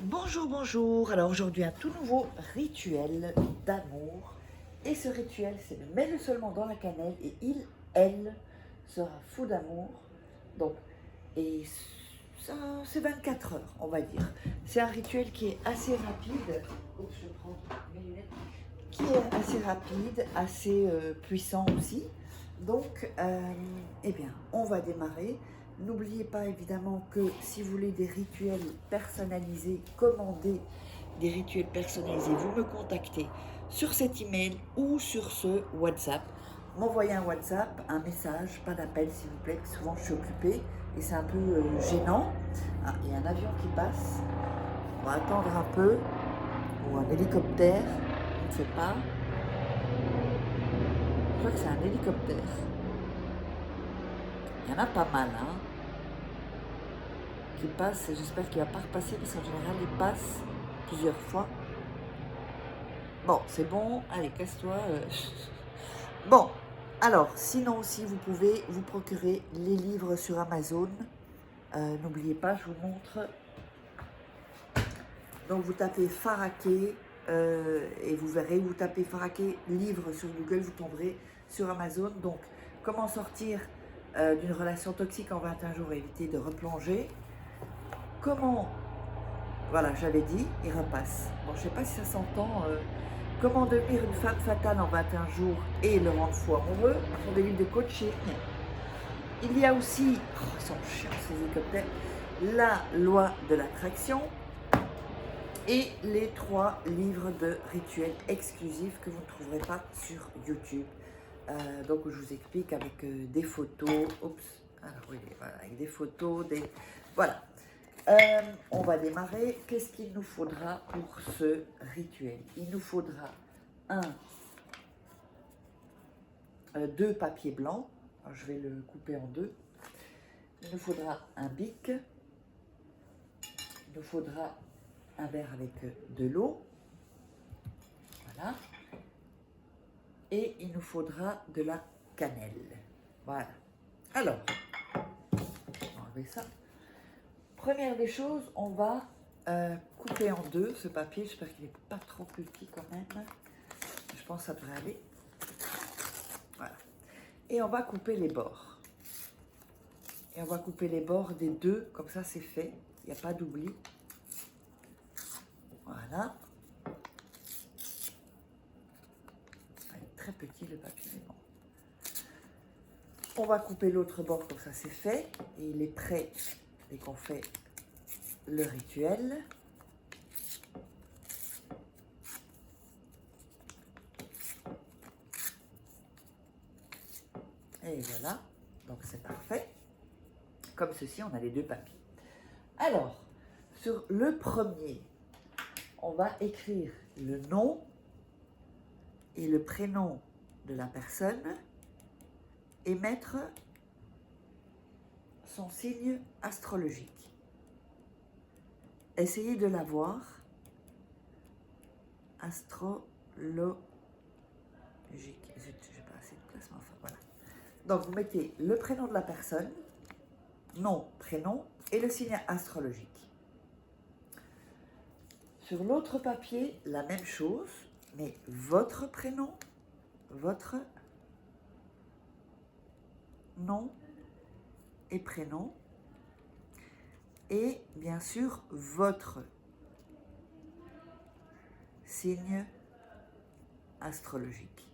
Bonjour, bonjour. Alors aujourd'hui, un tout nouveau rituel d'amour. Et ce rituel, c'est de mettre seulement dans la cannelle et elle, sera fou d'amour. Donc, et ça, c'est 24 heures, on va dire. C'est un rituel qui est assez rapide. Oups, je prends mes lunettes. Qui est assez rapide, assez puissant aussi. Donc, eh bien, on va démarrer. N'oubliez pas évidemment que si vous voulez des rituels personnalisés, commandez des rituels personnalisés, vous me contactez sur cet email ou sur ce WhatsApp. M'envoyez un WhatsApp, un message, pas d'appel s'il vous plaît, parce que souvent je suis occupée et c'est un peu gênant. Ah, il y a un avion qui passe, on va attendre un peu, ou un hélicoptère, je ne sais pas. Je crois que c'est un hélicoptère. Il y en a pas mal, hein, qui passent, et j'espère qu'il ne va pas repasser, parce qu'en général, il passe plusieurs fois. Bon, c'est bon, allez, casse-toi. Bon, alors, sinon aussi, vous pouvez vous procurer les livres sur Amazon. N'oubliez pas, je vous montre. Donc, vous tapez Faraké, et vous verrez, vous tapez Faraké livre sur Google, vous tomberez sur Amazon. Donc, comment sortir d'une relation toxique en 21 jours et éviter de replonger. Comment, voilà, j'avais dit, il repasse. Bon, je ne sais pas si ça s'entend. Comment devenir une femme fatale en 21 jours et le rendre fou amoureux. Ce sont des livres de coaching. Il y a aussi, oh, ils sont chiants ces hélicoptères, la loi de l'attraction et les 3 livres de rituels exclusifs que vous ne trouverez pas sur YouTube. Donc je vous explique avec des photos, oups, alors oui, voilà, avec des photos, voilà. On va démarrer. Qu'est-ce qu'il nous faudra pour ce rituel? Il nous faudra 2 papiers blancs. Alors, je vais le couper en 2. Il nous faudra un bic. Il nous faudra un verre avec de l'eau. Voilà. Et il nous faudra de la cannelle. Voilà. Alors, on va enlever ça. Première des choses, on va couper en 2 ce papier. J'espère qu'il n'est pas trop petit quand même. Je pense que ça devrait aller. Voilà. Et on va couper les bords. Et on va couper les bords des 2, comme ça c'est fait. Il n'y a pas d'oubli. Voilà. Il est très petit le papier, mais bon. On va couper l'autre bord, comme ça c'est fait. Et il est prêt dès qu'on fait le rituel. Et voilà, donc c'est parfait. Comme ceci, on a les 2 papiers. Alors, sur le premier, on va écrire le nom et le prénom de la personne et mettre son signe astrologique. Essayez de l'avoir. Astrologique. Je n'ai pas assez de place, mais enfin voilà. Donc vous mettez le prénom de la personne, nom, prénom et le signe astrologique. Sur l'autre papier, la même chose, mais votre prénom, votre nom et prénom, et bien sûr votre signe astrologique,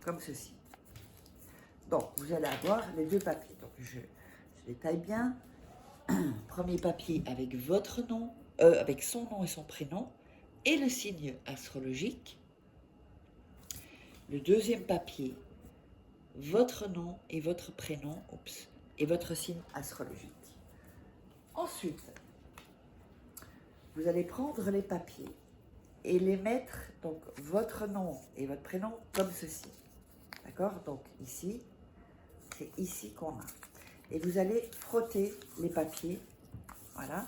comme ceci. Donc vous allez avoir les 2 papiers. Donc je les taille bien. Premier papier avec votre nom, avec son nom et son prénom, et le signe astrologique. Le deuxième papier, votre nom et votre prénom, oups, et votre signe astrologique. Ensuite, vous allez prendre les papiers et les mettre, donc votre nom et votre prénom, comme ceci. D'accord? Donc ici, c'est ici qu'on a. Et vous allez frotter les papiers, voilà,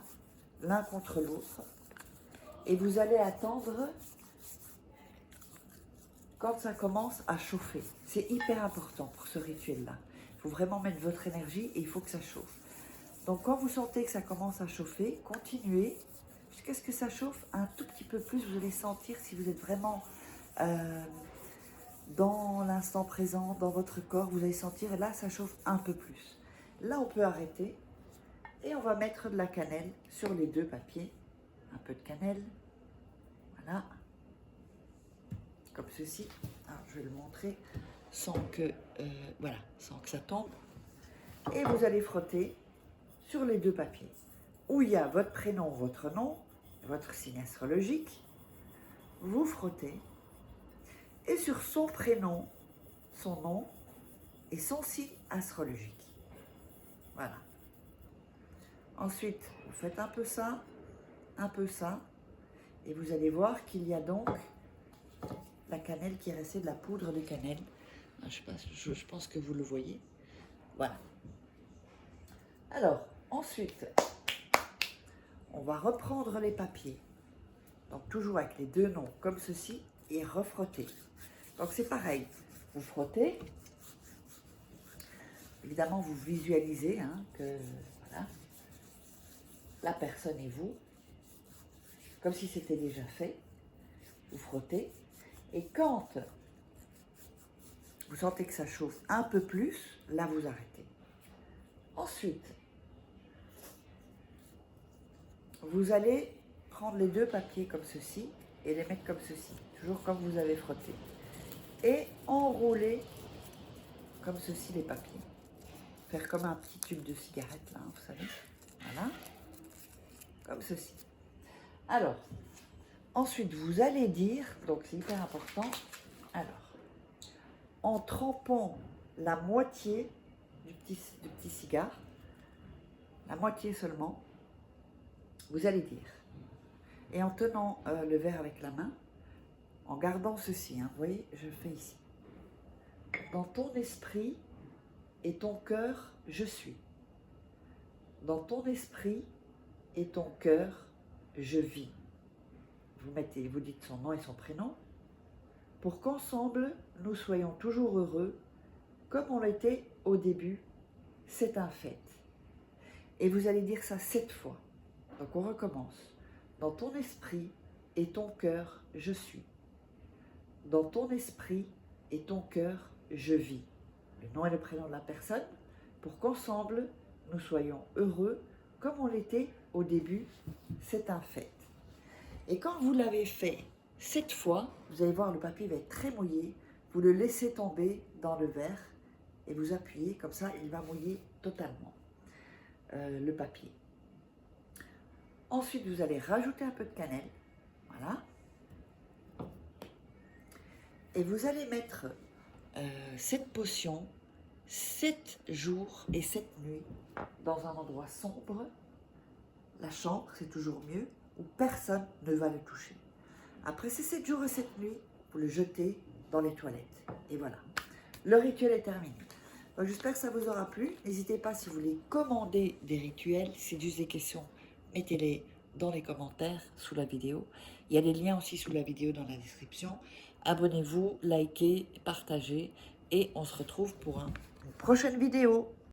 l'un contre l'autre. Et vous allez attendre quand ça commence à chauffer. C'est hyper important pour ce rituel-là. Il faut vraiment mettre votre énergie et il faut que ça chauffe. Donc quand vous sentez que ça commence à chauffer, continuez jusqu'à ce que ça chauffe un tout petit peu plus. Vous allez sentir si vous êtes vraiment dans l'instant présent, dans votre corps, vous allez sentir, et là ça chauffe un peu plus. Là on peut arrêter et on va mettre de la cannelle sur les deux papiers. Un peu de cannelle, voilà, comme ceci. Alors, je vais le montrer sans que, voilà, sans que ça tombe. Et vous allez frotter sur les deux papiers où il y a votre prénom, votre nom, votre signe astrologique. Vous frottez et sur son prénom, son nom et son signe astrologique. Voilà. Ensuite, vous faites un peu ça, et vous allez voir qu'il y a donc la cannelle qui est restée, de la poudre de cannelle. Je pense que vous le voyez. Voilà. Alors, ensuite, on va reprendre les papiers. Donc, toujours avec les deux noms comme ceci, et refrotter. Donc, c'est pareil. Vous frottez. Évidemment, vous visualisez que, voilà, la personne et vous, comme si c'était déjà fait. Vous frottez. Et quand vous sentez que ça chauffe un peu plus, là, vous arrêtez. Ensuite, vous allez prendre les deux papiers comme ceci et les mettre comme ceci, toujours comme vous avez frotté. Et enrouler comme ceci les papiers. Faire comme un petit tube de cigarette, là, vous savez. Voilà. Comme ceci. Alors, ensuite, vous allez dire, donc c'est hyper important, alors, en trempant la moitié du petit cigare, la moitié seulement, vous allez dire, et en tenant le verre avec la main, en gardant ceci, vous voyez, je le fais ici. Dans ton esprit et ton cœur, je suis. Dans ton esprit et ton cœur, je vis. Vous dites son nom et son prénom, pour qu'ensemble, nous soyons toujours heureux, comme on l'était au début, c'est un fait. Et vous allez dire ça 7 fois. Donc on recommence. Dans ton esprit et ton cœur, je suis. Dans ton esprit et ton cœur, je vis. Le nom et le prénom de la personne, pour qu'ensemble, nous soyons heureux, comme on l'était au début, c'est un fait. Et quand vous l'avez fait 7 fois, vous allez voir, le papier va être très mouillé, vous le laissez tomber dans le verre et vous appuyez, comme ça, il va mouiller totalement le papier. Ensuite, vous allez rajouter un peu de cannelle, voilà. Et vous allez mettre cette potion 7 jours et 7 nuits dans un endroit sombre. La chambre, c'est toujours mieux, où personne ne va le toucher. Après ces 7 jours et 7 nuits, vous le jetez dans les toilettes. Et voilà, le rituel est terminé. J'espère que ça vous aura plu. N'hésitez pas, si vous voulez commander des rituels, si c'est juste des questions, mettez-les dans les commentaires sous la vidéo. Il y a les liens aussi sous la vidéo dans la description. Abonnez-vous, likez, partagez et on se retrouve pour une prochaine vidéo.